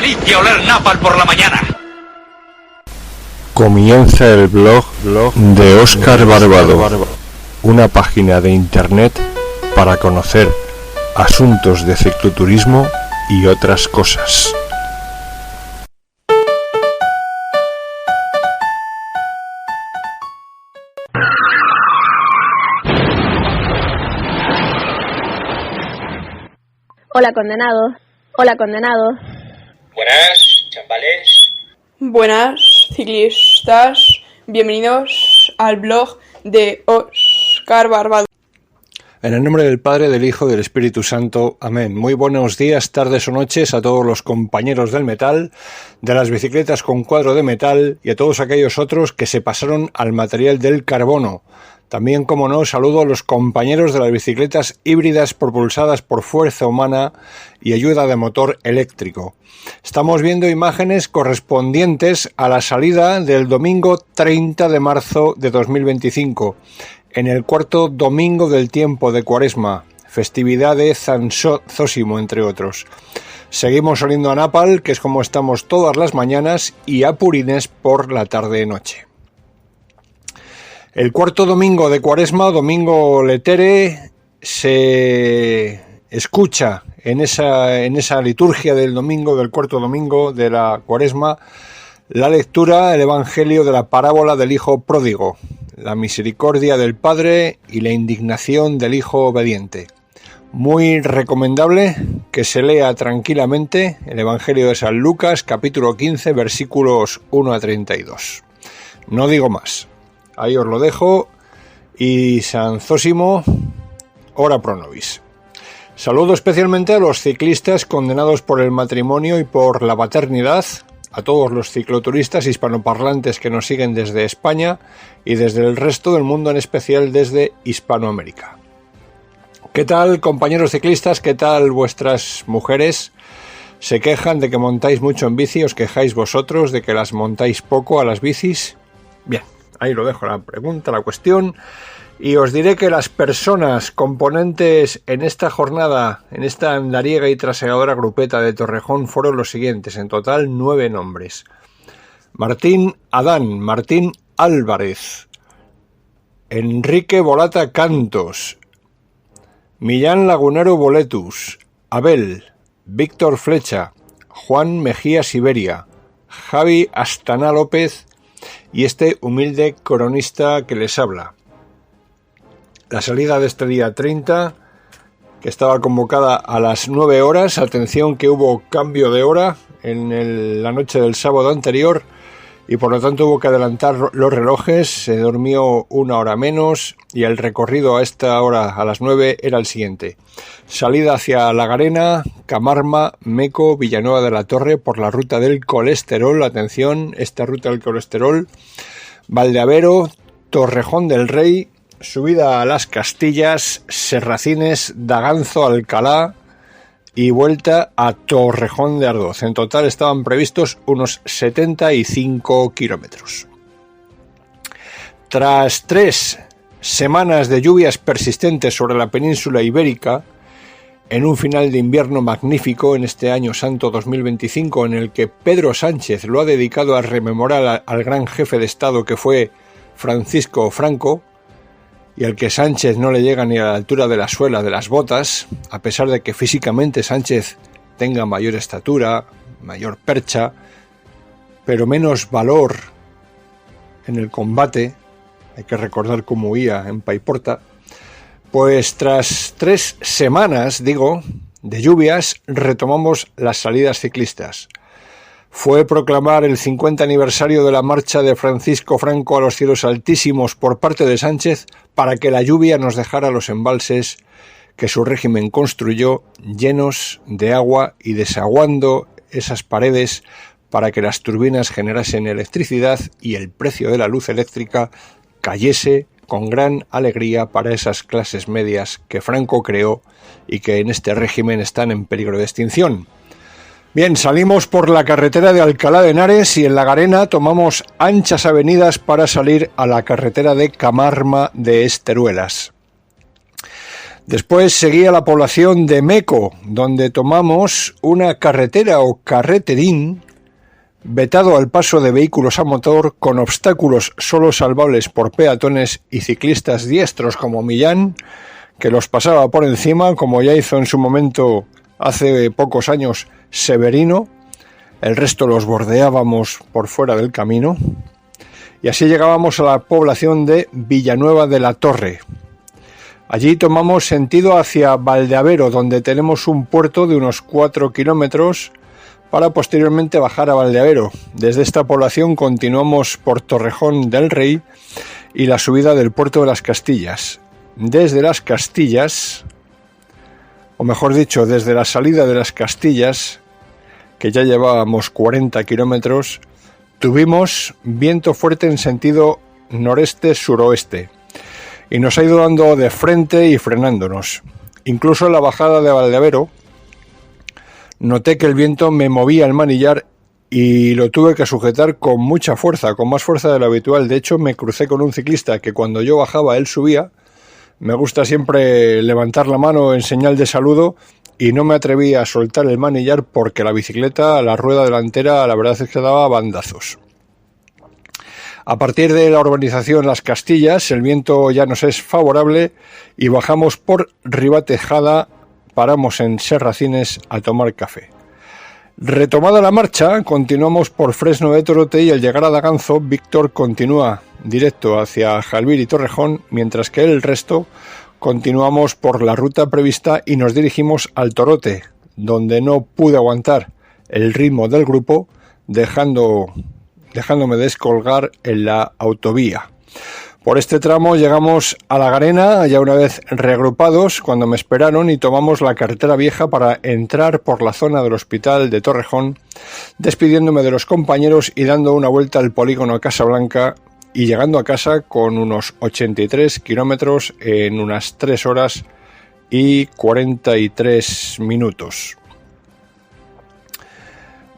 delicia oler napalm por la mañana. Comienza el blog de Óscar Barbado, una página de internet para conocer asuntos de cicloturismo y otras cosas. Hola condenado, hola condenado. Buenas, chambales. Buenas, ciclistas. Bienvenidos al blog de Óscar Barbado. En el nombre del Padre, del Hijo y del Espíritu Santo. Amén. Muy buenos días, tardes o noches a todos los compañeros del metal, de las bicicletas con cuadro de metal y a todos aquellos otros que se pasaron al material del carbono. También, como no, saludo a los compañeros de las bicicletas híbridas propulsadas por fuerza humana y ayuda de motor eléctrico. Estamos viendo imágenes correspondientes a la salida del domingo 30 de marzo de 2025, en el cuarto domingo del tiempo de Cuaresma, festividad de San Zósimo, entre otros. Seguimos saliendo a Napal, que es como estamos todas las mañanas, y a Purines por la tarde-noche. El cuarto domingo de Cuaresma, domingo letere, se escucha en esa liturgia del domingo, del cuarto domingo de la Cuaresma, la lectura, el evangelio de la parábola del hijo pródigo, la misericordia del padre y la indignación del hijo obediente. Muy recomendable que se lea tranquilamente el evangelio de San Lucas, capítulo 15, versículos 1 a 32. No digo más. Ahí os lo dejo, y San Zósimo, ora pro nobis. Saludo especialmente a los ciclistas condenados por el matrimonio y por la paternidad, a todos los cicloturistas hispanoparlantes que nos siguen desde España y desde el resto del mundo, en especial desde Hispanoamérica. ¿Qué tal, compañeros ciclistas? ¿Qué tal vuestras mujeres? ¿Se quejan de que montáis mucho en bici? ¿Os quejáis vosotros de que las montáis poco a las bicis? Bien. Ahí lo dejo la pregunta, la cuestión, y os diré que las personas componentes en esta jornada, en esta andariega y trasegadora grupeta de Torrejón, fueron los siguientes, en total 9 nombres. Martín Adán, Martín Álvarez, Enrique Bolata Cantos, Millán Lagunero Boletus, Abel, Víctor Flecha, Juan Mejía Siberia, Javi Astana López, y este humilde cronista que les habla. La salida de este día 30, que estaba convocada a las 9 horas, atención que hubo cambio de hora en la noche del sábado anterior y por lo tanto hubo que adelantar los relojes, se durmió 1 hora menos y el recorrido a esta hora, a las 9, era el siguiente. Salida hacia La Garena, Camarma, Meco, Villanueva de la Torre por la ruta del colesterol, atención, esta ruta del colesterol, Valdeavero, Torrejón del Rey, subida a Las Castillas, Serracines, Daganzo, Alcalá y vuelta a Torrejón de Ardoz. En total estaban previstos unos 75 kilómetros. Tras 3 semanas de lluvias persistentes sobre la península ibérica, en un final de invierno magnífico en este año santo 2025, en el que Pedro Sánchez lo ha dedicado a rememorar al gran jefe de Estado que fue Francisco Franco, y al que Sánchez no le llega ni a la altura de la suela de las botas, a pesar de que físicamente Sánchez tenga mayor estatura, mayor percha, pero menos valor en el combate. Hay que recordar cómo huía en Paiporta. Pues tras 3 semanas, de lluvias, retomamos las salidas ciclistas. Fue proclamar el 50 aniversario de la marcha de Francisco Franco a los cielos altísimos por parte de Sánchez para que la lluvia nos dejara los embalses que su régimen construyó llenos de agua y desaguando esas paredes para que las turbinas generasen electricidad y el precio de la luz eléctrica cayese con gran alegría para esas clases medias que Franco creó y que en este régimen están en peligro de extinción. Bien, salimos por la carretera de Alcalá de Henares y en La Garena tomamos anchas avenidas para salir a la carretera de Camarma de Esteruelas. Después seguía la población de Meco, donde tomamos una carretera o carreterín vetado al paso de vehículos a motor, con obstáculos solo salvables por peatones y ciclistas diestros como Millán, que los pasaba por encima, como ya hizo en su momento hace pocos años Severino. El resto los bordeábamos por fuera del camino. Y así llegábamos a la población de Villanueva de la Torre. Allí tomamos sentido hacia Valdeavero, donde tenemos un puerto de unos 4 kilómetros, para posteriormente bajar a Valdeavero. Desde esta población continuamos por Torrejón del Rey y la subida del puerto de las Castillas. Desde las Castillas, o mejor dicho, desde la salida de las Castillas, que ya llevábamos 40 kilómetros, tuvimos viento fuerte en sentido noreste-suroeste y nos ha ido dando de frente y frenándonos. Incluso en la bajada de Valdeavero noté que el viento me movía el manillar y lo tuve que sujetar con mucha fuerza, con más fuerza de lo habitual. De hecho, me crucé con un ciclista que cuando yo bajaba él subía. Me gusta siempre levantar la mano en señal de saludo y no me atreví a soltar el manillar porque la bicicleta, la rueda delantera, la verdad es que daba bandazos. A partir de la urbanización Las Castillas, el viento ya nos es favorable y bajamos por Ribatejada, paramos en Serracines a tomar café. Retomada la marcha, continuamos por Fresno de Torote y al llegar a Daganzo, Víctor continúa directo hacia Jalbir y Torrejón, mientras que el resto continuamos por la ruta prevista y nos dirigimos al Torote, donde no pude aguantar el ritmo del grupo, dejándome descolgar en la autovía. Por este tramo llegamos a La Garena, ya una vez reagrupados, cuando me esperaron, y tomamos la carretera vieja para entrar por la zona del hospital de Torrejón, despidiéndome de los compañeros y dando una vuelta al polígono Casablanca y llegando a casa con unos 83 kilómetros en unas 3 horas y 43 minutos.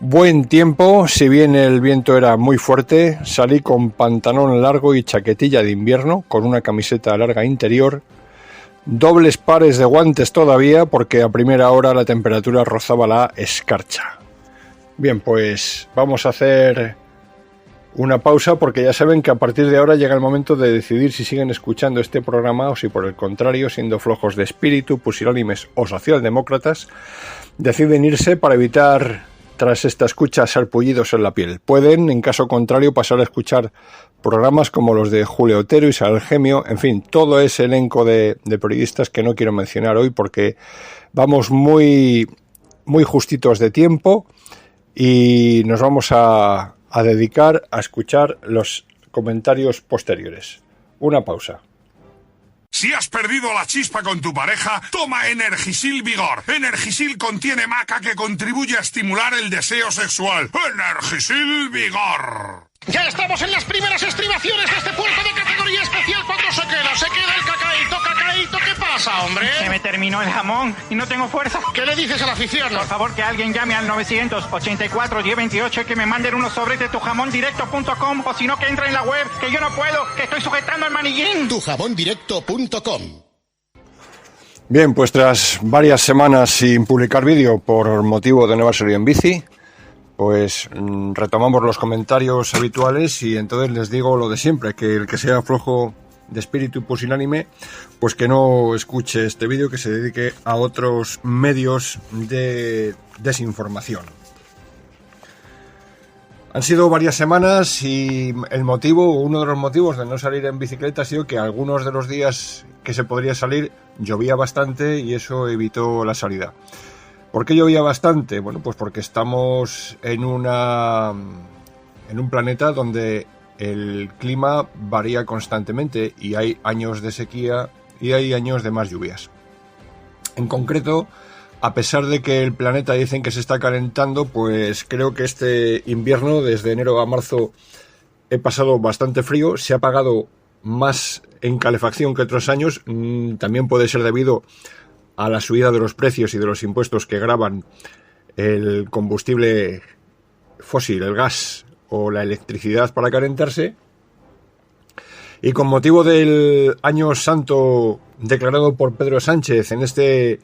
Buen tiempo, si bien el viento era muy fuerte, salí con pantalón largo y chaquetilla de invierno, con una camiseta larga interior, dobles pares de guantes todavía, porque a primera hora la temperatura rozaba la escarcha. Bien, pues vamos a hacer una pausa, porque ya saben que a partir de ahora llega el momento de decidir si siguen escuchando este programa o si por el contrario, siendo flojos de espíritu, pusilánimes o socialdemócratas, deciden irse para evitar, tras esta escucha, sarpullidos en la piel. Pueden, en caso contrario, pasar a escuchar programas como los de Julio Otero, Isabel Gemio, en fin, todo ese elenco de periodistas que no quiero mencionar hoy porque vamos muy justitos de tiempo y nos vamos a dedicar a escuchar los comentarios posteriores. Una pausa. Si has perdido la chispa con tu pareja, toma Energisil Vigor. Energisil contiene maca que contribuye a estimular el deseo sexual. Energisil Vigor. Ya estamos en las primeras estribaciones de este puerto de categoría especial. ¿Cuándo se queda el cacaíto, ¿qué pasa, hombre? Se me terminó el jamón y no tengo fuerza. ¿Qué le dices a la afición? Por favor, que alguien llame al 984-1028 y que me manden unos sobres de tujamondirecto.com, o si no, que entre en la web, que yo no puedo, que estoy sujetando el manillín. Tujamondirecto.com. Bien, pues tras varias semanas sin publicar vídeo por motivo de no haber salido en bici, pues retomamos los comentarios habituales y entonces les digo lo de siempre, que el que sea flojo de espíritu pusilánime, pues que no escuche este vídeo, que se dedique a otros medios de desinformación. Han sido varias semanas y uno de los motivos de no salir en bicicleta ha sido que algunos de los días que se podría salir llovía bastante y eso evitó la salida. ¿Por qué llovía bastante? Bueno, pues porque estamos en un planeta donde el clima varía constantemente y hay años de sequía y hay años de más lluvias. En concreto, a pesar de que el planeta dicen que se está calentando, pues creo que este invierno, desde enero a marzo, he pasado bastante frío. Se ha pagado más en calefacción que otros años. También puede ser debido a la subida de los precios y de los impuestos que gravan el combustible fósil, el gas o la electricidad para calentarse. Y con motivo del año santo declarado por Pedro Sánchez en este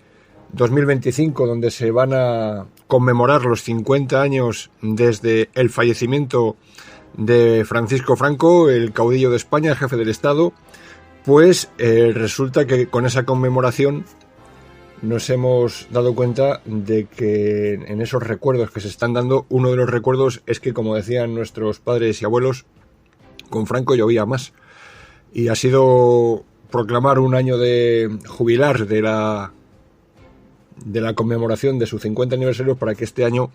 2025, donde se van a conmemorar los 50 años desde el fallecimiento de Francisco Franco, el caudillo de España, el jefe del Estado, pues resulta que con esa conmemoración nos hemos dado cuenta de que en esos recuerdos que se están dando, uno de los recuerdos es que, como decían nuestros padres y abuelos, con Franco llovía más. Y ha sido proclamar un año de jubilar de la conmemoración de su 50 aniversario para que este año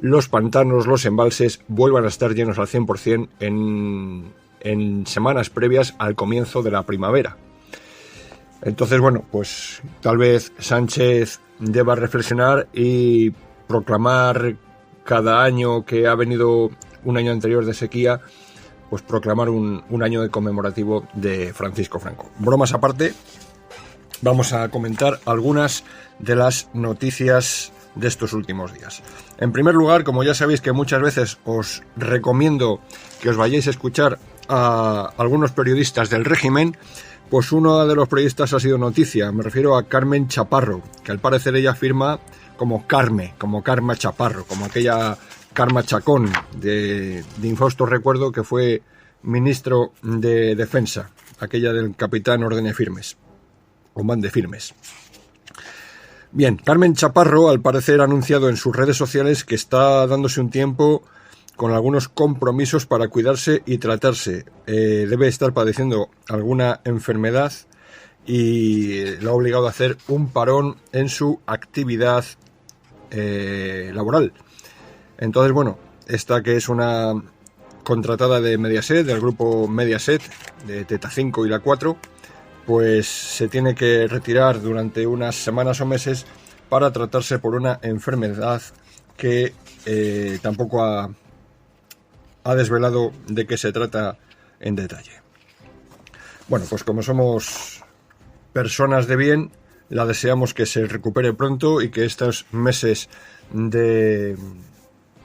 los pantanos, los embalses vuelvan a estar llenos al 100% en semanas previas al comienzo de la primavera. Entonces, bueno, pues tal vez Sánchez deba reflexionar y proclamar cada año que ha venido un año anterior de sequía, pues proclamar un año de conmemorativo de Francisco Franco. Bromas aparte, vamos a comentar algunas de las noticias de estos últimos días. En primer lugar, como ya sabéis que muchas veces os recomiendo que os vayáis a escuchar a algunos periodistas del régimen, pues uno de los periodistas ha sido noticia. Me refiero a Carmen Chaparro, que al parecer ella firma como Karma Chaparro, como aquella Karma Chacón de infausto recuerdo que fue ministro de Defensa, aquella del capitán Ordene Firmes, o Mande Firmes. Bien, Carmen Chaparro al parecer ha anunciado en sus redes sociales que está dándose un tiempo con algunos compromisos para cuidarse y tratarse. Debe estar padeciendo alguna enfermedad y lo ha obligado a hacer un parón en su actividad laboral. Entonces, bueno, esta que es una contratada de Mediaset, del grupo Mediaset, de Teta 5 y la 4, pues se tiene que retirar durante unas semanas o meses para tratarse por una enfermedad que tampoco ha desvelado de qué se trata en detalle. Bueno, pues como somos personas de bien, la deseamos que se recupere pronto y que estos meses de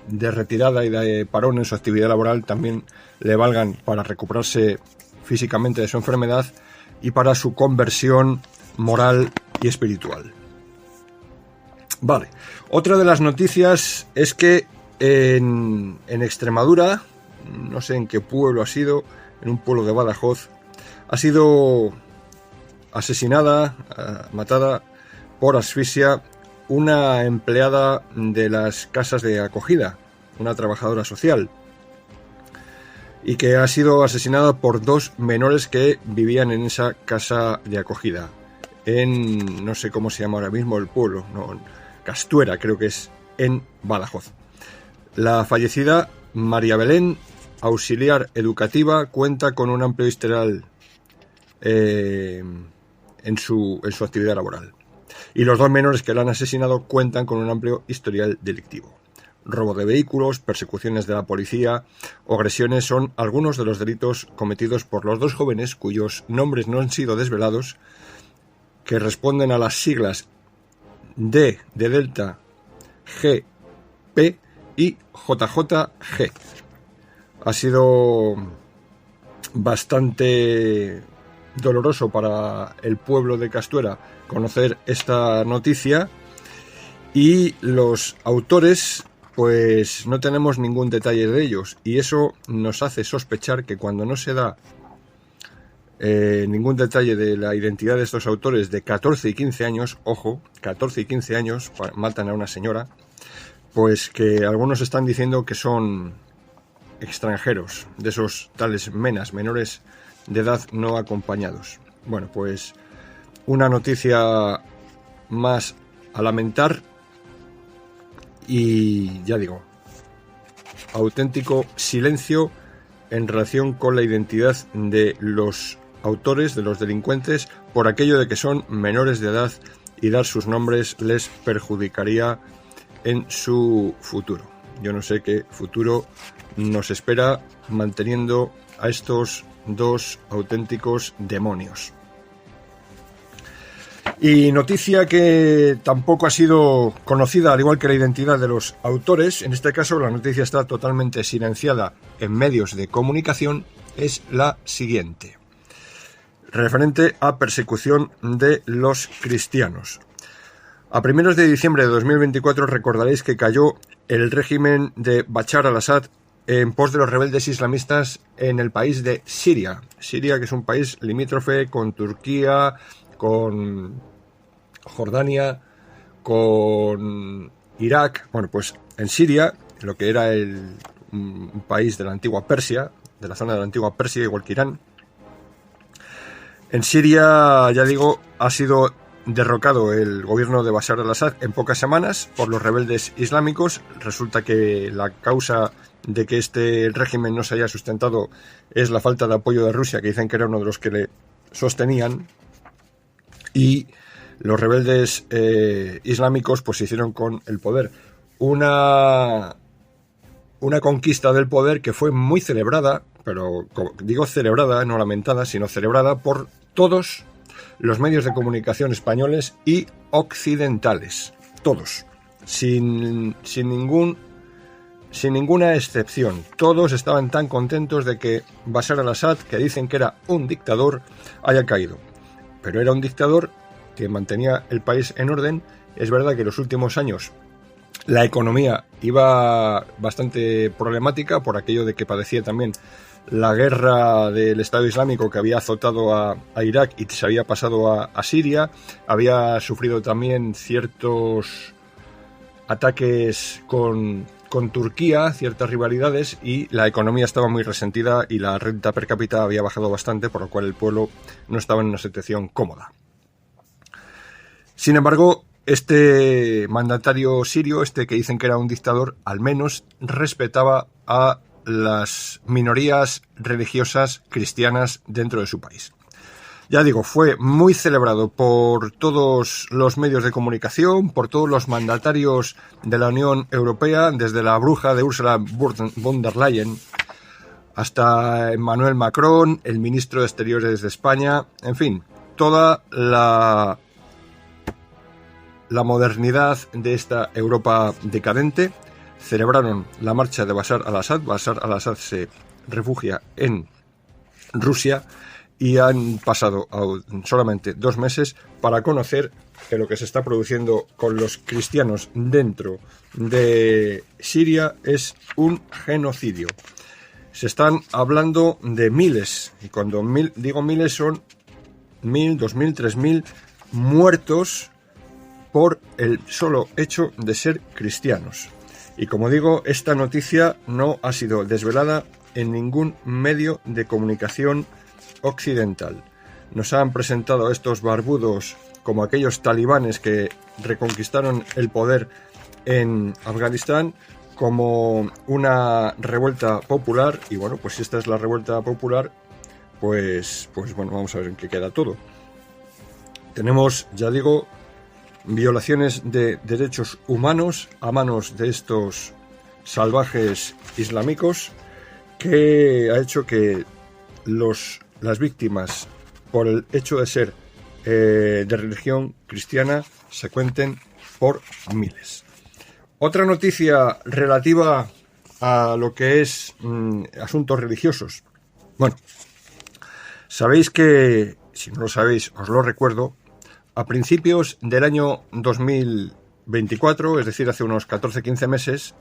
retirada y de parón en su actividad laboral también le valgan para recuperarse físicamente de su enfermedad y para su conversión moral y espiritual. Vale, otra de las noticias es que en Extremadura, no sé en qué pueblo ha sido, en un pueblo de Badajoz, ha sido asesinada, matada por asfixia una empleada de las casas de acogida, una trabajadora social, y que ha sido asesinada por dos menores que vivían en esa casa de acogida, en, no sé cómo se llama ahora mismo el pueblo, no, Castuera creo que es, en Badajoz. La fallecida, María Belén, auxiliar educativa, cuenta con un amplio historial en su actividad laboral. Y los dos menores que la han asesinado cuentan con un amplio historial delictivo. Robo de vehículos, persecuciones de la policía o agresiones son algunos de los delitos cometidos por los dos jóvenes cuyos nombres no han sido desvelados, que responden a las siglas D de Delta, G, P y JJG. Ha sido bastante doloroso para el pueblo de Castuera conocer esta noticia, y los autores pues no tenemos ningún detalle de ellos, y eso nos hace sospechar que cuando no se da ningún detalle de la identidad de estos autores de 14 y 15 años, ojo, 14 y 15 años, matan a una señora, pues que algunos están diciendo que son extranjeros, de esos tales menas, menores de edad no acompañados. Bueno, pues una noticia más a lamentar, y ya digo, auténtico silencio en relación con la identidad de los autores, de los delincuentes, por aquello de que son menores de edad, y dar sus nombres les perjudicaría en su futuro. Yo no sé qué futuro nos espera manteniendo a estos dos auténticos demonios. Y noticia que tampoco ha sido conocida, al igual que la identidad de los autores, en este caso la noticia está totalmente silenciada en medios de comunicación, es la siguiente. referente a persecución de los cristianos. A primeros de diciembre de 2024 recordaréis que cayó el régimen de Bashar al-Assad en pos de los rebeldes islamistas en el país de Siria. Siria, que es un país limítrofe con Turquía, con Jordania, con Irak. Bueno, pues en Siria, lo que era un país de la antigua Persia, de la zona de la antigua Persia, igual que Irán, en Siria, ya digo, ha sido derrocado el gobierno de Bashar al-Assad en pocas semanas por los rebeldes islámicos. Resulta que la causa de que este régimen no se haya sustentado es la falta de apoyo de Rusia, que dicen que era uno de los que le sostenían, y los rebeldes islámicos pues se hicieron con el poder. Una conquista del poder que fue muy celebrada, pero digo celebrada, no lamentada, sino celebrada por todos los medios de comunicación españoles y occidentales, todos, sin ninguna excepción. Todos estaban tan contentos de que Bashar al-Assad, que dicen que era un dictador, haya caído. Pero era un dictador que mantenía el país en orden. Es verdad que en los últimos años la economía iba bastante problemática por aquello de que padecía también la guerra del Estado Islámico, que había azotado a Irak y se había pasado a Siria. Había sufrido también ciertos ataques con Turquía, ciertas rivalidades, y la economía estaba muy resentida y la renta per cápita había bajado bastante, por lo cual el pueblo no estaba en una situación cómoda. Sin embargo, este mandatario sirio, que dicen que era un dictador, al menos respetaba a las minorías religiosas cristianas dentro de su país. Ya digo, fue muy celebrado por todos los medios de comunicación, por todos los mandatarios de la Unión Europea, desde la bruja de Ursula von der Leyen hasta Emmanuel Macron, el ministro de Exteriores de España, en fin, toda la modernidad de esta Europa decadente. Celebraron la marcha de Bashar al-Assad. Bashar al-Assad se refugia en Rusia y han pasado solamente 2 meses para conocer que lo que se está produciendo con los cristianos dentro de Siria es un genocidio. Se están hablando de miles, y cuando digo miles son 1.000, 2.000, 3.000 muertos por el solo hecho de ser cristianos. Y como digo, esta noticia no ha sido desvelada en ningún medio de comunicación occidental. Nos han presentado a estos barbudos como aquellos talibanes que reconquistaron el poder en Afganistán, como una revuelta popular. Y bueno, pues si esta es la revuelta popular, pues bueno, vamos a ver en qué queda todo. Tenemos, ya digo, violaciones de derechos humanos a manos de estos salvajes islámicos, que ha hecho que las víctimas, por el hecho de ser de religión cristiana, se cuenten por miles. Otra noticia relativa a lo que es asuntos religiosos. Bueno, sabéis que, si no lo sabéis, os lo recuerdo, a principios del año 2024, es decir, hace unos 14-15 meses,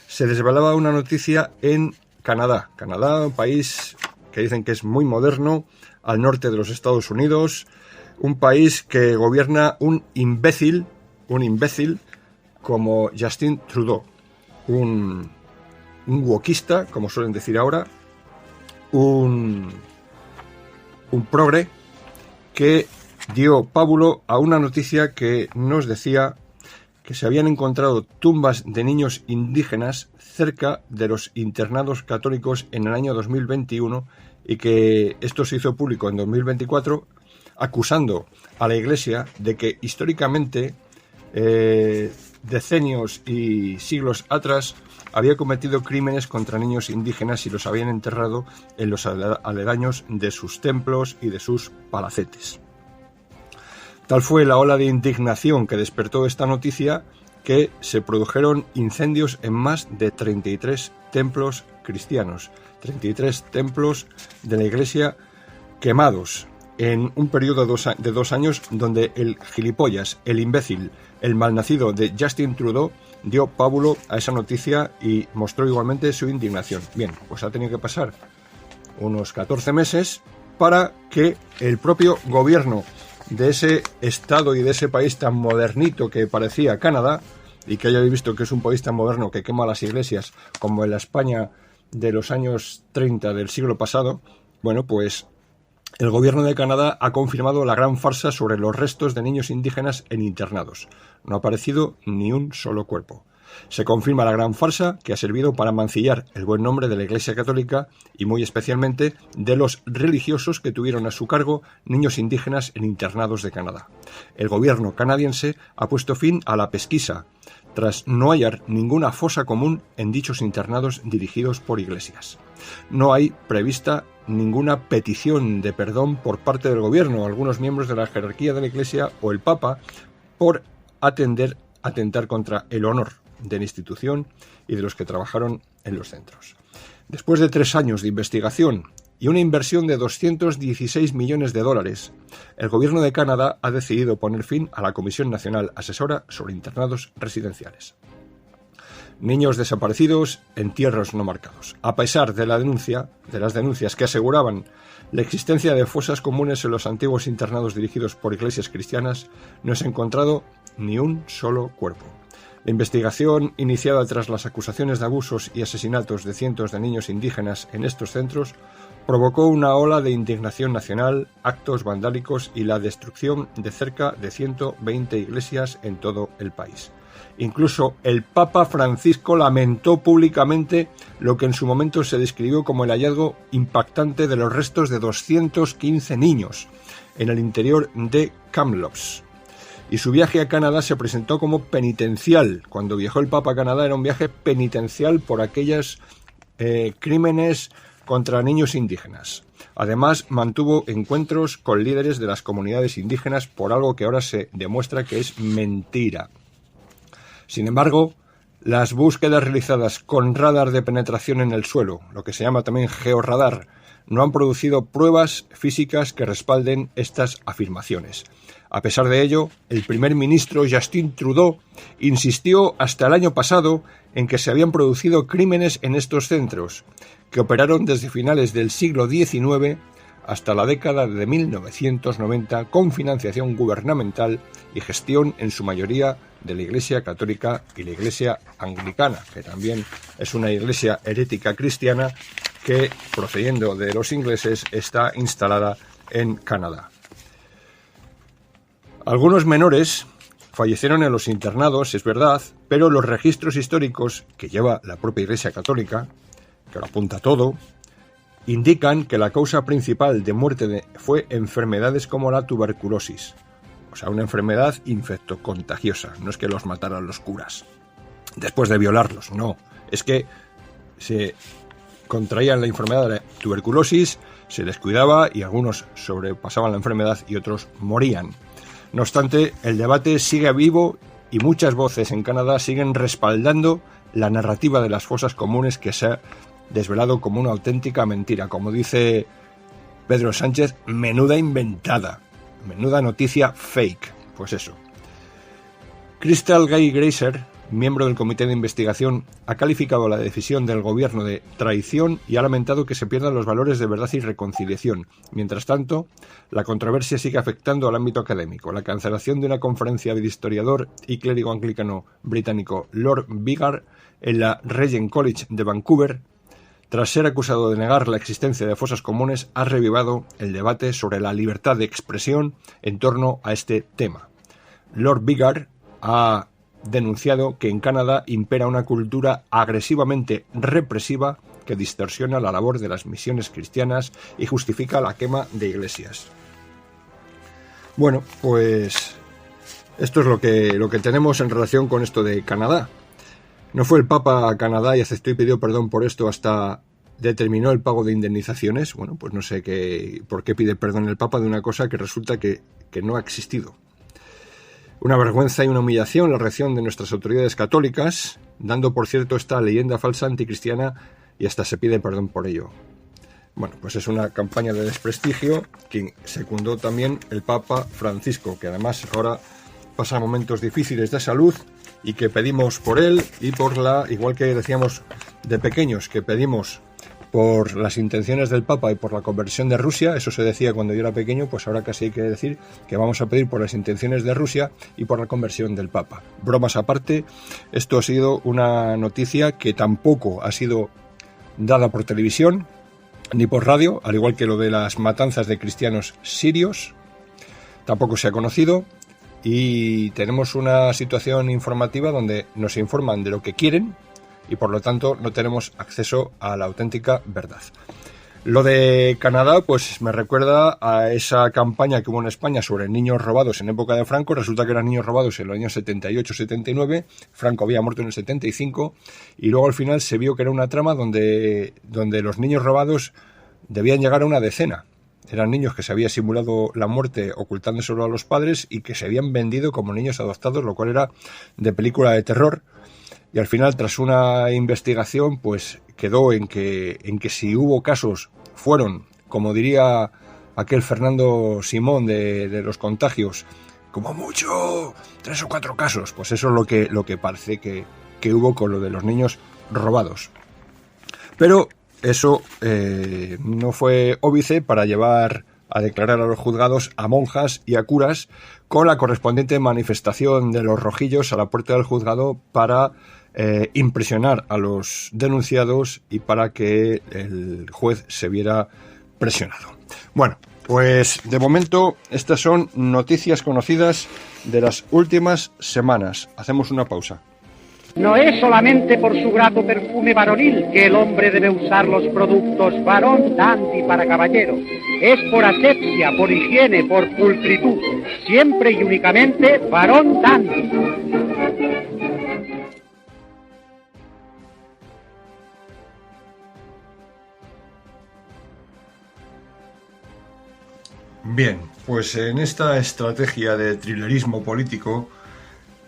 se desvelaba una noticia en Canadá. Canadá, un país que dicen que es muy moderno, al norte de los Estados Unidos, un país que gobierna un imbécil como Justin Trudeau, un wokista, como suelen decir ahora, un progre que dio pábulo a una noticia que nos decía que se habían encontrado tumbas de niños indígenas cerca de los internados católicos en el año 2021, y que esto se hizo público en 2024, acusando a la Iglesia de que históricamente, decenios y siglos atrás, había cometido crímenes contra niños indígenas y los habían enterrado en los aledaños de sus templos y de sus palacetes. Tal fue la ola de indignación que despertó esta noticia, que se produjeron incendios en más de 33 templos cristianos, 33 templos de la Iglesia quemados. en un periodo de 2 años donde el gilipollas, el imbécil, el malnacido de Justin Trudeau dio pábulo a esa noticia y mostró igualmente su indignación. Bien, pues ha tenido que pasar unos 14 meses para que el propio gobierno de ese estado y de ese país tan modernito que parecía Canadá, y que hayáis visto que es un país tan moderno que quema las iglesias como en la España de los años 30 del siglo pasado, bueno, pues el gobierno de Canadá ha confirmado la gran farsa sobre los restos de niños indígenas en internados. No ha aparecido ni un solo cuerpo. Se confirma la gran farsa que ha servido para mancillar el buen nombre de la Iglesia Católica y muy especialmente de los religiosos que tuvieron a su cargo niños indígenas en internados de Canadá. El gobierno canadiense ha puesto fin a la pesquisa tras no hallar ninguna fosa común en dichos internados dirigidos por iglesias. No hay prevista ninguna petición de perdón por parte del gobierno, algunos miembros de la jerarquía de la Iglesia o el Papa por atentar contra el honor de la institución y de los que trabajaron en los centros. Después de 3 años de investigación y una inversión de $216 millones, el gobierno de Canadá ha decidido poner fin a la Comisión Nacional Asesora sobre Internados Residenciales. Niños desaparecidos, entierros no marcados. A pesar de las denuncias que aseguraban la existencia de fosas comunes en los antiguos internados dirigidos por iglesias cristianas, no se ha encontrado ni un solo cuerpo. La investigación, iniciada tras las acusaciones de abusos y asesinatos de cientos de niños indígenas en estos centros, provocó una ola de indignación nacional, actos vandálicos y la destrucción de cerca de 120 iglesias en todo el país. Incluso el Papa Francisco lamentó públicamente lo que en su momento se describió como el hallazgo impactante de los restos de 215 niños en el interior de Kamloops. Y su viaje a Canadá se presentó como penitencial. Cuando viajó el Papa a Canadá era un viaje penitencial por aquellos crímenes contra niños indígenas. Además, mantuvo encuentros con líderes de las comunidades indígenas por algo que ahora se demuestra que es mentira. Sin embargo, las búsquedas realizadas con radar de penetración en el suelo, lo que se llama también georradar, no han producido pruebas físicas que respalden estas afirmaciones. A pesar de ello, el primer ministro Justin Trudeau insistió hasta el año pasado en que se habían producido crímenes en estos centros, que operaron desde finales del siglo XIX hasta la década de 1990 con financiación gubernamental y gestión en su mayoría de la Iglesia Católica y la Iglesia Anglicana, que también es una iglesia herética cristiana que, procediendo de los ingleses, está instalada en Canadá. Algunos menores fallecieron en los internados, es verdad, pero los registros históricos que lleva la propia Iglesia Católica, que lo apunta todo, indican que la causa principal de muerte fue enfermedades como la tuberculosis, o sea, una enfermedad infectocontagiosa, no es que los mataran los curas después de violarlos, no, es que se contraían la enfermedad de la tuberculosis, se descuidaba y algunos sobrepasaban la enfermedad y otros morían. No obstante, el debate sigue vivo y muchas voces en Canadá siguen respaldando la narrativa de las fosas comunes que se ha desvelado como una auténtica mentira. Como dice Pedro Sánchez, menuda inventada, menuda noticia fake. Pues eso. Crystal Gay Grazer, miembro del comité de investigación, ha calificado la decisión del gobierno de traición y ha lamentado que se pierdan los valores de verdad y reconciliación. Mientras tanto, la controversia sigue afectando al ámbito académico. La cancelación de una conferencia del historiador y clérigo anglicano británico Lord Biggar en la Regent College de Vancouver, tras ser acusado de negar la existencia de fosas comunes, ha revivado el debate sobre la libertad de expresión en torno a este tema. Lord Biggar ha denunciado que en Canadá impera una cultura agresivamente represiva que distorsiona la labor de las misiones cristianas y justifica la quema de iglesias. Bueno, pues esto es lo que tenemos en relación con esto de Canadá. No fue el Papa a Canadá y aceptó y pidió perdón por esto hasta determinó el pago de indemnizaciones. Bueno, pues no sé por qué pide perdón el Papa de una cosa que resulta que no ha existido. Una vergüenza y una humillación la reacción de nuestras autoridades católicas, dando por cierto esta leyenda falsa anticristiana, y hasta se pide perdón por ello. Bueno, pues es una campaña de desprestigio que secundó también el Papa Francisco, que además ahora pasa momentos difíciles de salud y que pedimos por él y por igual que decíamos de pequeños, que pedimos por las intenciones del Papa y por la conversión de Rusia, eso se decía cuando yo era pequeño, pues ahora casi hay que decir que vamos a pedir por las intenciones de Rusia y por la conversión del Papa. Bromas aparte, esto ha sido una noticia que tampoco ha sido dada por televisión ni por radio, al igual que lo de las matanzas de cristianos sirios, tampoco se ha conocido, y tenemos una situación informativa donde nos informan de lo que quieren y por lo tanto no tenemos acceso a la auténtica verdad. Lo de Canadá pues me recuerda a esa campaña que hubo en España sobre niños robados en época de Franco. Resulta que eran niños robados en los años 78-79, Franco había muerto en el 75 y luego al final se vio que era una trama donde los niños robados debían llegar a una decena. Eran niños que se había simulado la muerte ocultándoselo a los padres y que se habían vendido como niños adoptados, lo cual era de película de terror. Y al final, tras una investigación, pues quedó en que si hubo casos, fueron, como diría aquel Fernando Simón de los contagios, como mucho 3 o 4 casos. Pues eso es lo que parece que hubo con lo de los niños robados. Pero eso no fue óbice para llevar a declarar a los juzgados a monjas y a curas, con la correspondiente manifestación de los rojillos a la puerta del juzgado para impresionar a los denunciados y para que el juez se viera presionado. Bueno, pues de momento estas son noticias conocidas de las últimas semanas. Hacemos una pausa. No es solamente por su grato perfume varonil que el hombre debe usar los productos Varón Dandy para caballero. Es por asepsia, por higiene, por pulcritud. Siempre y únicamente Varón Dandy. Bien, pues en esta estrategia de thrillerismo político,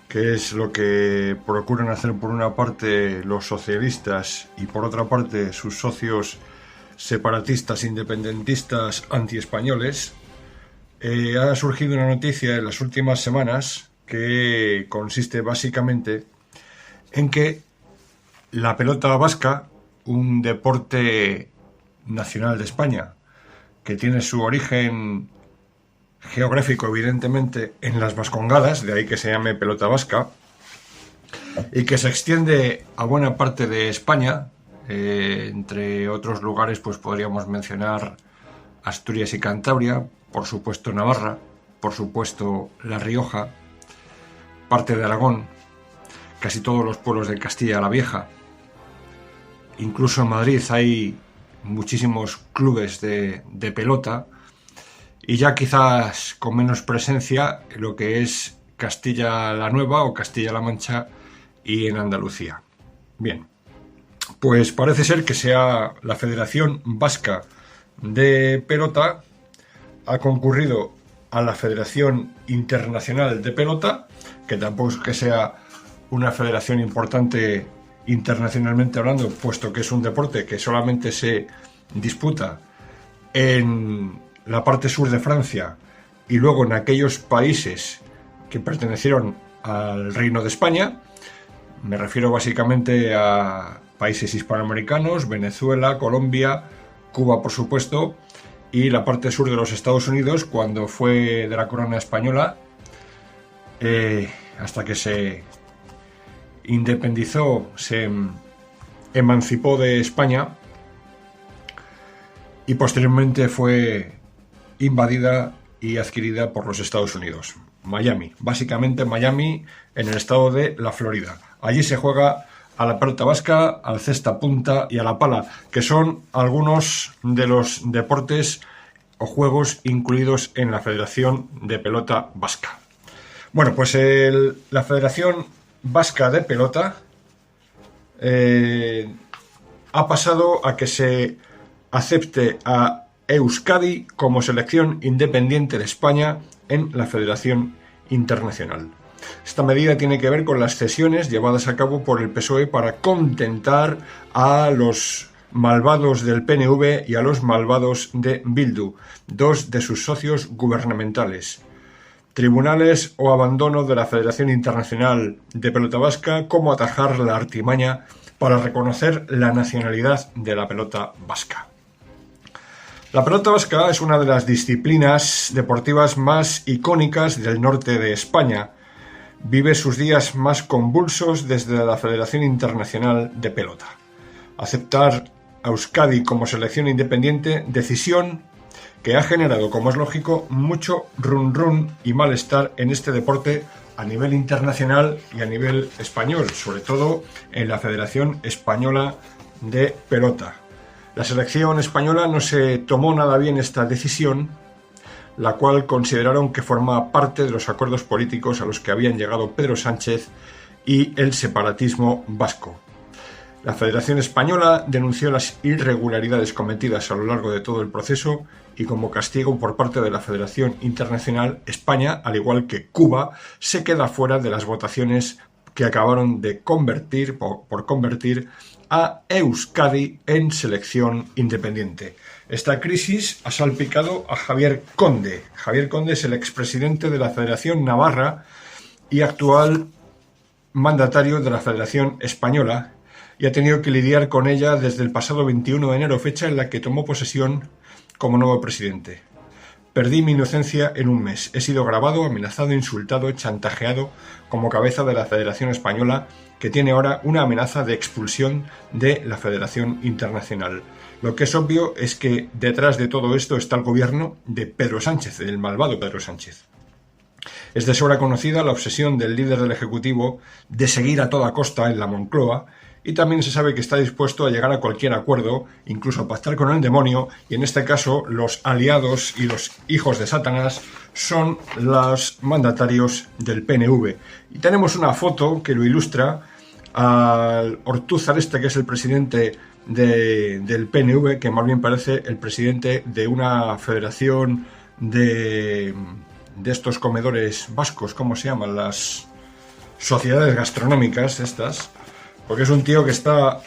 que es lo que procuran hacer por una parte los socialistas y por otra parte sus socios separatistas, independentistas, antiespañoles, ha surgido una noticia en las últimas semanas que consiste básicamente en que la pelota vasca, un deporte nacional de España, que tiene su origen geográfico evidentemente en las Vascongadas, de ahí que se llame pelota vasca, y que se extiende a buena parte de España, entre otros lugares pues podríamos mencionar Asturias y Cantabria, por supuesto Navarra, por supuesto La Rioja, parte de Aragón, casi todos los pueblos de Castilla la Vieja. Incluso en Madrid hay muchísimos clubes de pelota, y ya quizás con menos presencia lo que es Castilla la Nueva o Castilla-La Mancha y en Andalucía. Bien, pues parece ser que sea la Federación Vasca de Pelota ha concurrido a la Federación Internacional de Pelota, que tampoco es que sea una federación importante internacionalmente hablando, puesto que es un deporte que solamente se disputa en la parte sur de Francia y luego en aquellos países que pertenecieron al Reino de España. Me refiero básicamente a países hispanoamericanos, Venezuela, Colombia, Cuba por supuesto, y la parte sur de los Estados Unidos, cuando fue de la corona española, hasta que se independizó, se emancipó de España y posteriormente fue invadida y adquirida por los Estados Unidos. Miami, básicamente Miami, en el estado de la Florida. Allí se juega a la pelota vasca, al cesta punta y a la pala, que son algunos de los deportes o juegos incluidos en la Federación de Pelota Vasca. Bueno, pues la Federación Vasca de Pelota ha pasado a que se acepte a Euskadi como selección independiente de España en la Federación Internacional. Esta medida tiene que ver con las cesiones llevadas a cabo por el PSOE para contentar a los malvados del PNV y a los malvados de Bildu, dos de sus socios gubernamentales. Tribunales o abandono de la Federación Internacional de Pelota Vasca, cómo atajar la artimaña para reconocer la nacionalidad de la pelota vasca. La pelota vasca es una de las disciplinas deportivas más icónicas del norte de España. Vive sus días más convulsos desde la Federación Internacional de Pelota. Aceptar a Euskadi como selección independiente, decisión que ha generado, como es lógico, mucho run y malestar en este deporte a nivel internacional y a nivel español, sobre todo en la Federación Española de Pelota. La selección española no se tomó nada bien esta decisión, la cual consideraron que formaba parte de los acuerdos políticos a los que habían llegado Pedro Sánchez y el separatismo vasco. La Federación Española denunció las irregularidades cometidas a lo largo de todo el proceso y como castigo por parte de la Federación Internacional, España, al igual que Cuba, se queda fuera de las votaciones que acabaron de convertir a Euskadi en selección independiente. Esta crisis ha salpicado a Javier Conde. Javier Conde es el expresidente de la Federación Navarra y actual mandatario de la Federación Española, y ha tenido que lidiar con ella desde el pasado 21 de enero, fecha en la que tomó posesión como nuevo presidente. Perdí mi inocencia en un mes. He sido grabado, amenazado, insultado, chantajeado como cabeza de la Federación Española, que tiene ahora una amenaza de expulsión de la Federación Internacional. Lo que es obvio es que detrás de todo esto está el gobierno de Pedro Sánchez, del malvado Pedro Sánchez. Es de sobra conocida la obsesión del líder del Ejecutivo de seguir a toda costa en la Moncloa, y también se sabe que está dispuesto a llegar a cualquier acuerdo, incluso a pactar con el demonio, y en este caso los aliados y los hijos de Satanás son los mandatarios del PNV. Y tenemos una foto que lo ilustra al Ortúzar que es el presidente del PNV, que más bien parece el presidente de una federación de estos comedores vascos, ¿cómo se llaman? Las sociedades gastronómicas estas. Porque es un tío que está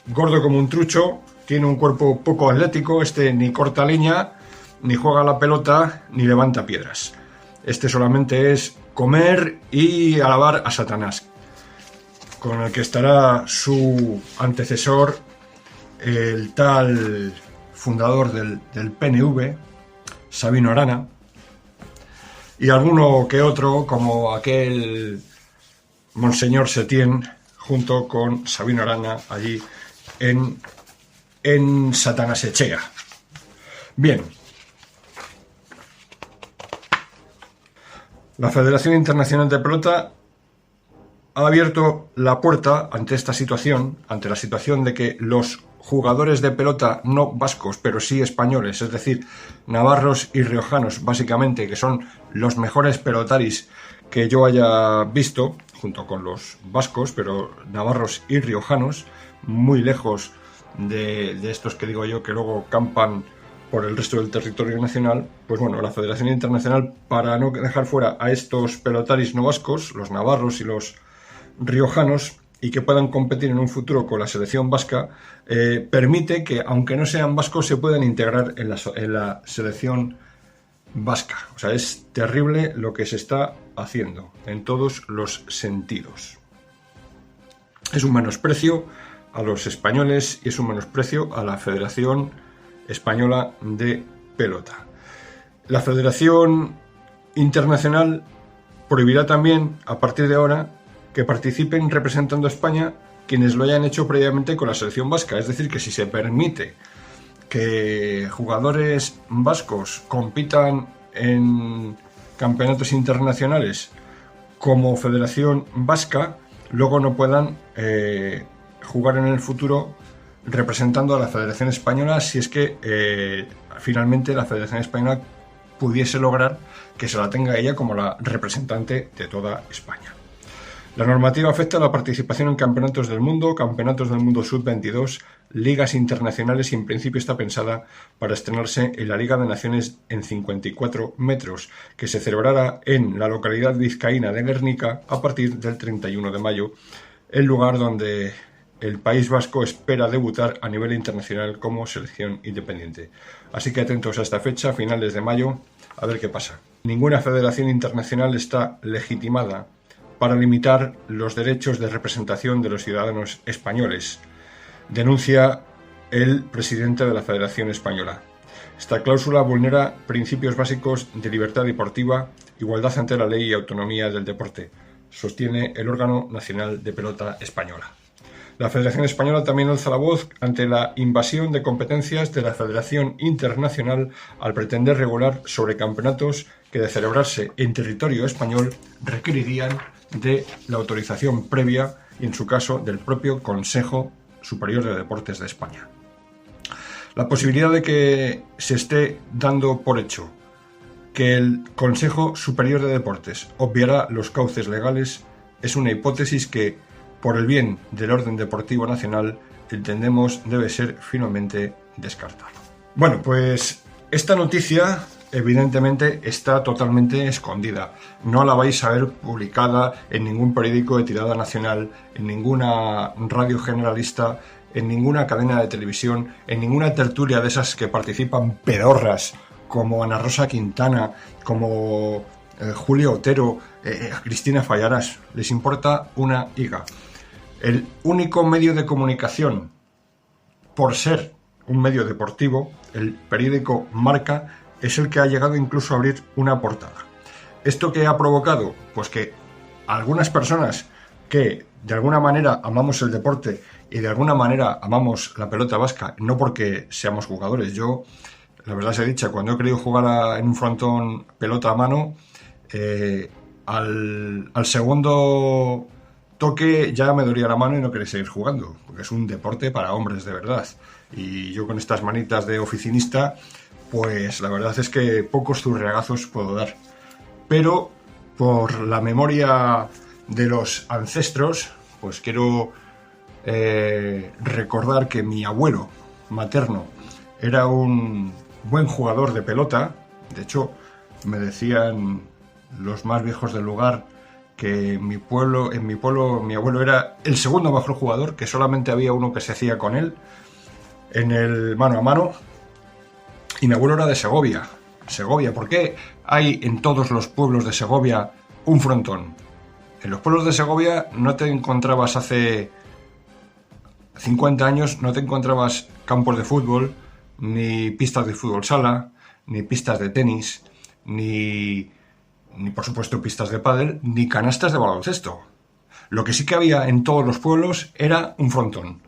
gordo como un trucho, tiene un cuerpo poco atlético, ni corta leña, ni juega a la pelota, ni levanta piedras. Solamente es comer y alabar a Satanás, con el que estará su antecesor, el tal fundador del PNV, Sabino Arana, y alguno que otro, como aquel Monseñor Setién, junto con Sabino Arana allí en Satanasechea. Bien. La Federación Internacional de Pelota ha abierto la puerta ante esta situación, ante la situación de que los jugadores de pelota no vascos, pero sí españoles, es decir, navarros y riojanos, básicamente, que son los mejores pelotaris que yo haya visto, junto con los vascos, pero navarros y riojanos, muy lejos de estos que digo yo que luego campan por el resto del territorio nacional. Pues bueno, la Federación Internacional, para no dejar fuera a estos pelotaris no vascos, los navarros y los riojanos, y que puedan competir en un futuro con la selección vasca, permite que, aunque no sean vascos, se puedan integrar en la selección vasca. O sea, es terrible lo que se está haciendo en todos los sentidos. Es un menosprecio a los españoles y es un menosprecio a la Federación Española de Pelota. La Federación Internacional prohibirá también, a partir de ahora, que participen representando a España quienes lo hayan hecho previamente con la selección vasca. Es decir, que si se permite que jugadores vascos compitan en campeonatos internacionales como Federación Vasca, luego no puedan jugar en el futuro representando a la Federación Española, si es que finalmente la Federación Española pudiese lograr que se la tenga ella como la representante de toda España. La normativa afecta a la participación en campeonatos del mundo sub-22, ligas internacionales, y en principio está pensada para estrenarse en la Liga de Naciones en 54 metros, que se celebrará en la localidad vizcaína de Guernica a partir del 31 de mayo, el lugar donde el País Vasco espera debutar a nivel internacional como selección independiente. Así que atentos a esta fecha, finales de mayo, a ver qué pasa. Ninguna federación internacional está legitimada para limitar los derechos de representación de los ciudadanos españoles, denuncia el presidente de la Federación Española. Esta cláusula vulnera principios básicos de libertad deportiva, igualdad ante la ley y autonomía del deporte, sostiene el órgano nacional de pelota española. La Federación Española también alza la voz ante la invasión de competencias de la Federación Internacional al pretender regular sobre campeonatos que, de celebrarse en territorio español, requerirían de la autorización previa y, en su caso, del propio Consejo Superior de Deportes de España. La posibilidad de que se esté dando por hecho que el Consejo Superior de Deportes obviará los cauces legales es una hipótesis que, por el bien del orden deportivo nacional, entendemos debe ser finalmente descartada. Bueno, pues esta noticia evidentemente está totalmente escondida. No la vais a ver publicada en ningún periódico de tirada nacional, en ninguna radio generalista, en ninguna cadena de televisión, en ninguna tertulia de esas que participan pedorras como Ana Rosa Quintana, como Julio Otero, Cristina Fallarás. Les importa una higa. El único medio de comunicación, por ser un medio deportivo, el periódico Marca, es el que ha llegado incluso a abrir una portada. ¿Esto qué ha provocado? Pues que algunas personas que de alguna manera amamos el deporte y de alguna manera amamos la pelota vasca, no porque seamos jugadores. Yo, la verdad sea dicha, cuando he querido jugar en un frontón pelota a mano, al segundo toque ya me dolía la mano y no quería seguir jugando, porque es un deporte para hombres de verdad. Y yo con estas manitas de oficinista, pues la verdad es que pocos zurriagazos puedo dar. Pero por la memoria de los ancestros, pues quiero recordar que mi abuelo materno era un buen jugador de pelota. De hecho, me decían los más viejos del lugar que en mi pueblo mi abuelo era el segundo mejor jugador, que solamente había uno que se hacía con él en el mano a mano. Y mi abuelo era de Segovia. Segovia, ¿por qué hay en todos los pueblos de Segovia un frontón? En los pueblos de Segovia no te encontrabas hace 50 años, no te encontrabas campos de fútbol, ni pistas de fútbol sala, ni pistas de tenis, ni por supuesto pistas de pádel, ni canastas de baloncesto. Lo que sí que había en todos los pueblos era un frontón.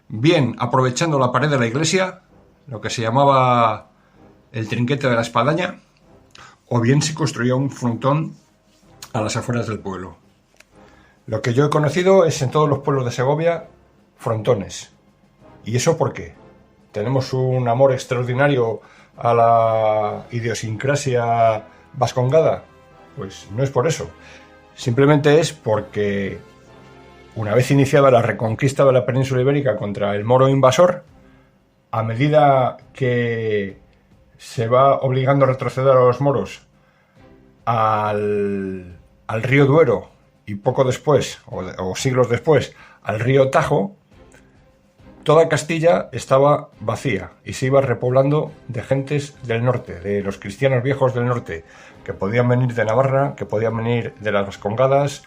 Bien aprovechando la pared de la iglesia, lo que se llamaba el trinquete de la espadaña, o bien se construía un frontón a las afueras del pueblo. Lo que yo he conocido es en todos los pueblos de Segovia frontones. ¿Y eso por qué? ¿Tenemos un amor extraordinario a la idiosincrasia vascongada? Pues no es por eso. Simplemente es porque una vez iniciada la reconquista de la península ibérica contra el moro invasor, a medida que se va obligando a retroceder a los moros al río Duero y poco después, o siglos después, al río Tajo, toda Castilla estaba vacía y se iba repoblando de gentes del norte, de los cristianos viejos del norte, que podían venir de Navarra, que podían venir de las Vascongadas,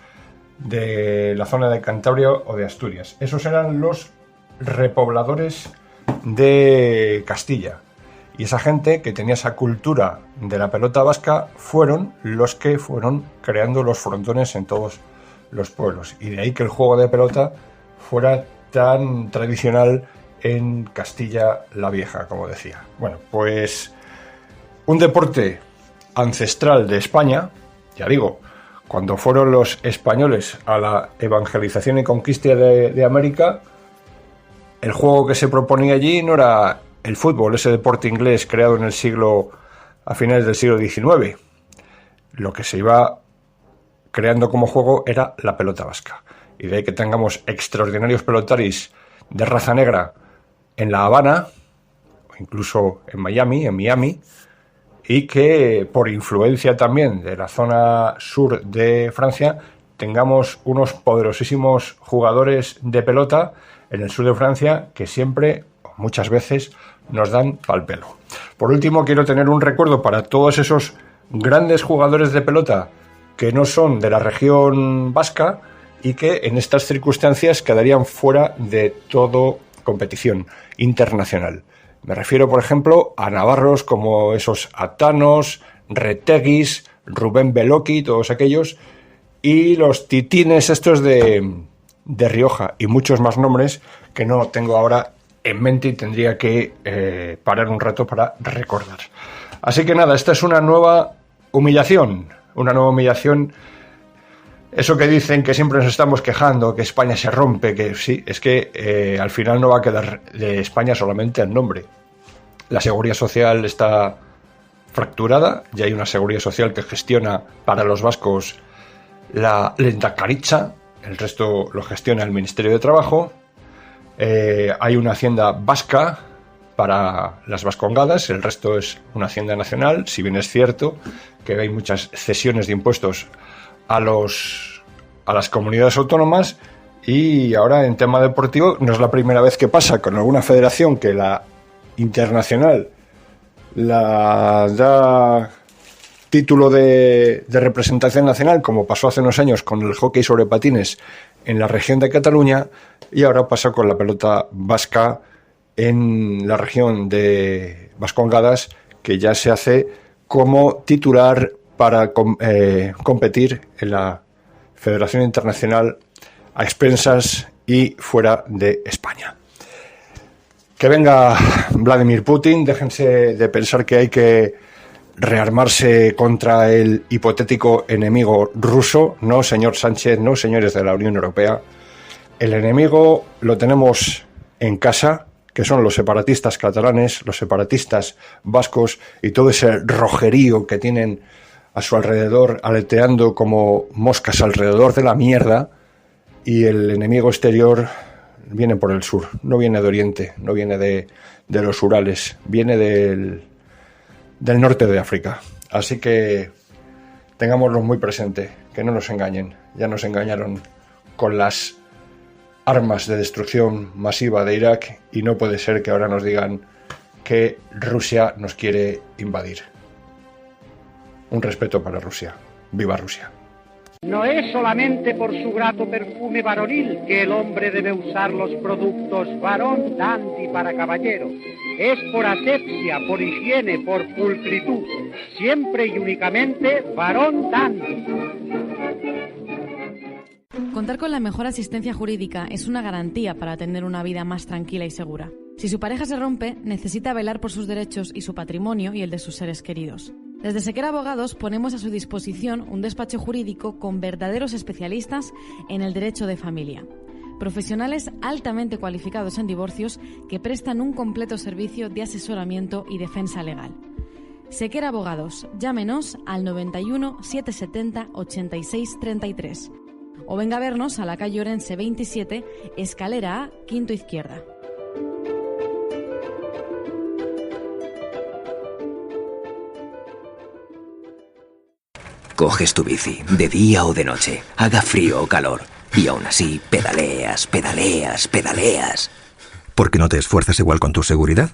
de la zona de Cantabria o de Asturias. Esos eran los repobladores de Castilla. Y esa gente que tenía esa cultura de la pelota vasca fueron los que fueron creando los frontones en todos los pueblos. Y de ahí que el juego de pelota fuera tan tradicional en Castilla la Vieja, como decía. Bueno, pues un deporte ancestral de España, ya digo, cuando fueron los españoles a la evangelización y conquista de América, el juego que se proponía allí no era el fútbol, ese deporte inglés creado en el a finales del siglo XIX. Lo que se iba creando como juego era la pelota vasca. Y de ahí que tengamos extraordinarios pelotaris de raza negra en La Habana, o incluso en Miami, y que por influencia también de la zona sur de Francia tengamos unos poderosísimos jugadores de pelota en el sur de Francia que siempre, muchas veces, nos dan pal pelo. Por último, quiero tener un recuerdo para todos esos grandes jugadores de pelota que no son de la región vasca y que en estas circunstancias quedarían fuera de toda competición internacional. Me refiero, por ejemplo, a navarros como esos Atanos, Reteguis, Rubén Beloki, todos aquellos, y los titines estos de Rioja, y muchos más nombres que no tengo ahora en mente y tendría que parar un rato para recordar. Así que nada, esta es una nueva humillación. Eso que dicen que siempre nos estamos quejando, que España se rompe, que sí, es que al final no va a quedar de España solamente el nombre. La seguridad social está fracturada, ya hay una seguridad social que gestiona para los vascos la Lehendakaritza, el resto lo gestiona el Ministerio de Trabajo. Hay una hacienda vasca para las vascongadas, el resto es una hacienda nacional, si bien es cierto que hay muchas cesiones de impuestos a las comunidades autónomas. Y ahora en tema deportivo no es la primera vez que pasa con alguna federación que la internacional la da título de representación nacional, como pasó hace unos años con el hockey sobre patines en la región de Cataluña, y ahora pasa con la pelota vasca en la región de Vascongadas, que ya se hace como titular para competir en la Federación Internacional a expensas y fuera de España. Que venga Vladimir Putin, déjense de pensar que hay que rearmarse contra el hipotético enemigo ruso. No, señor Sánchez, no, señores de la Unión Europea. El enemigo lo tenemos en casa, que son los separatistas catalanes, los separatistas vascos y todo ese rojerío que tienen a su alrededor, aleteando como moscas alrededor de la mierda. Y el enemigo exterior viene por el sur, no viene de Oriente, no viene de los Urales, viene del norte de África. Así que tengámoslo muy presente, que no nos engañen. Ya nos engañaron con las armas de destrucción masiva de Irak y no puede ser que ahora nos digan que Rusia nos quiere invadir. Un respeto para Rusia. ¡Viva Rusia! No es solamente por su grato perfume varonil que el hombre debe usar los productos varón dandy para caballero. Es por asepsia, por higiene, por pulcritud. Siempre y únicamente varón dandy. Contar con la mejor asistencia jurídica es una garantía para tener una vida más tranquila y segura. Si su pareja se rompe, necesita velar por sus derechos y su patrimonio y el de sus seres queridos. Desde Sequera Abogados ponemos a su disposición un despacho jurídico con verdaderos especialistas en el derecho de familia. Profesionales altamente cualificados en divorcios que prestan un completo servicio de asesoramiento y defensa legal. Sequera Abogados, llámenos al 91 770 86 33 o venga a vernos a la calle Orense 27, escalera A, quinto izquierda. Coges tu bici, de día o de noche, haga frío o calor, y aún así pedaleas, pedaleas, pedaleas. ¿Por qué no te esfuerzas igual con tu seguridad?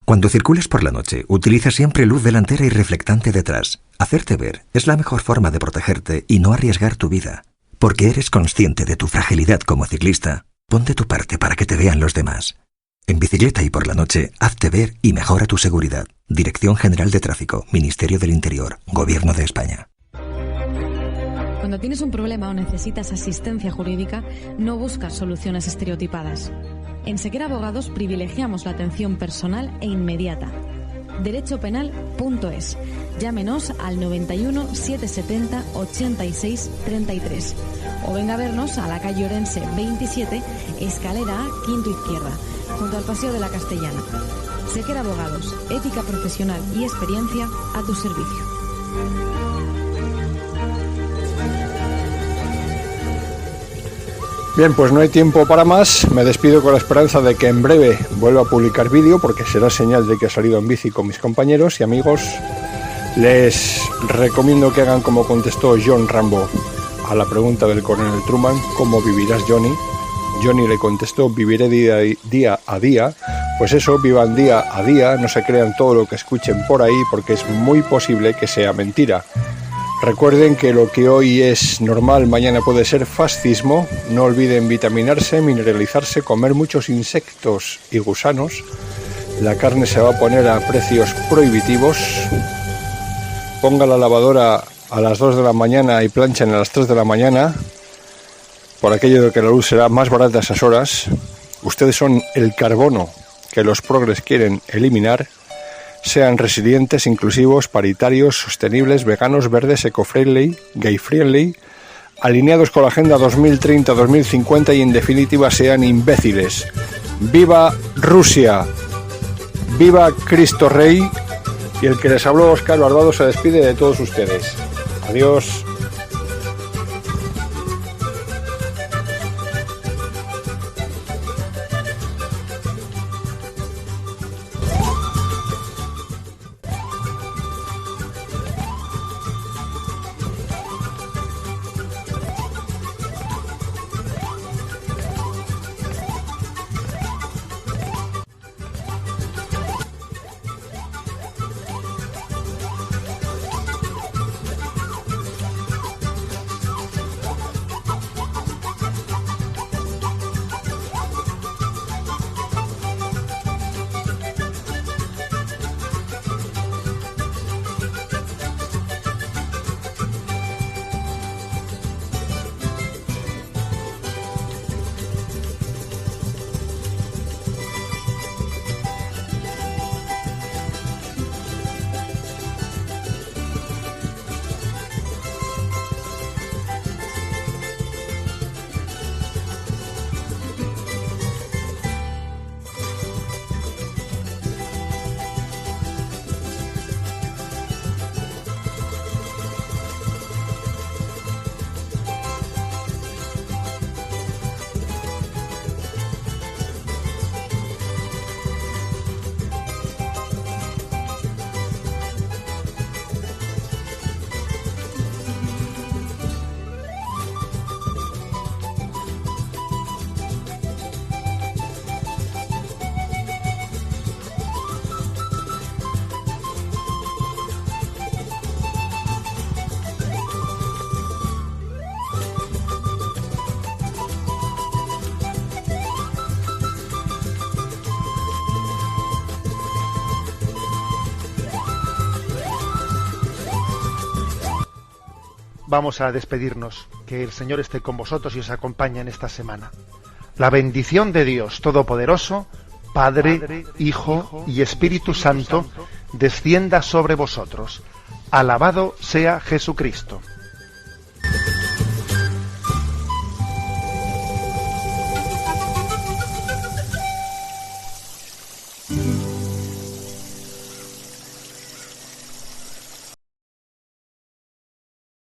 Cuando circules por la noche, utiliza siempre luz delantera y reflectante detrás. Hacerte ver es la mejor forma de protegerte y no arriesgar tu vida. Porque eres consciente de tu fragilidad como ciclista, pon de tu parte para que te vean los demás. En bicicleta y por la noche, hazte ver y mejora tu seguridad. Dirección General de Tráfico, Ministerio del Interior, Gobierno de España. Cuando tienes un problema o necesitas asistencia jurídica, no buscas soluciones estereotipadas. En Sequera Abogados privilegiamos la atención personal e inmediata. derechopenal.es. Llámenos al 91 770 86 33 o venga a vernos a la calle Orense 27, escalera A, quinto izquierda, junto al Paseo de la Castellana. Sequera Abogados, ética profesional y experiencia a tu servicio. Bien, pues no hay tiempo para más. Me despido con la esperanza de que en breve vuelva a publicar vídeo, porque será señal de que he salido en bici con mis compañeros y amigos. Les recomiendo que hagan como contestó John Rambo. a la pregunta del coronel Truman, ¿cómo vivirás, Johnny? Johnny le contestó, viviré día a día. Pues eso, vivan día a día, no se crean todo lo que escuchen por ahí, porque es muy posible que sea mentira. Recuerden que lo que hoy es normal, mañana puede ser fascismo. No olviden vitaminarse, mineralizarse, comer muchos insectos y gusanos. La carne se va a poner a precios prohibitivos. Ponga la lavadora a las 2 de la mañana y planchen a las 3 de la mañana, por aquello de que la luz será más barata a esas horas. Ustedes son el carbono que los progres quieren eliminar. Sean resilientes, inclusivos, paritarios, sostenibles, veganos, verdes, eco-friendly, gay-friendly, alineados con la Agenda 2030-2050 y en definitiva sean imbéciles. ¡Viva Rusia! ¡Viva Cristo Rey! Y el que les habló, Óscar Barbado, se despide de todos ustedes. Adiós. Vamos a despedirnos. Que el Señor esté con vosotros y os acompañe en esta semana. La bendición de Dios Todopoderoso, Padre, Hijo y Espíritu Santo, descienda sobre vosotros. Alabado sea Jesucristo.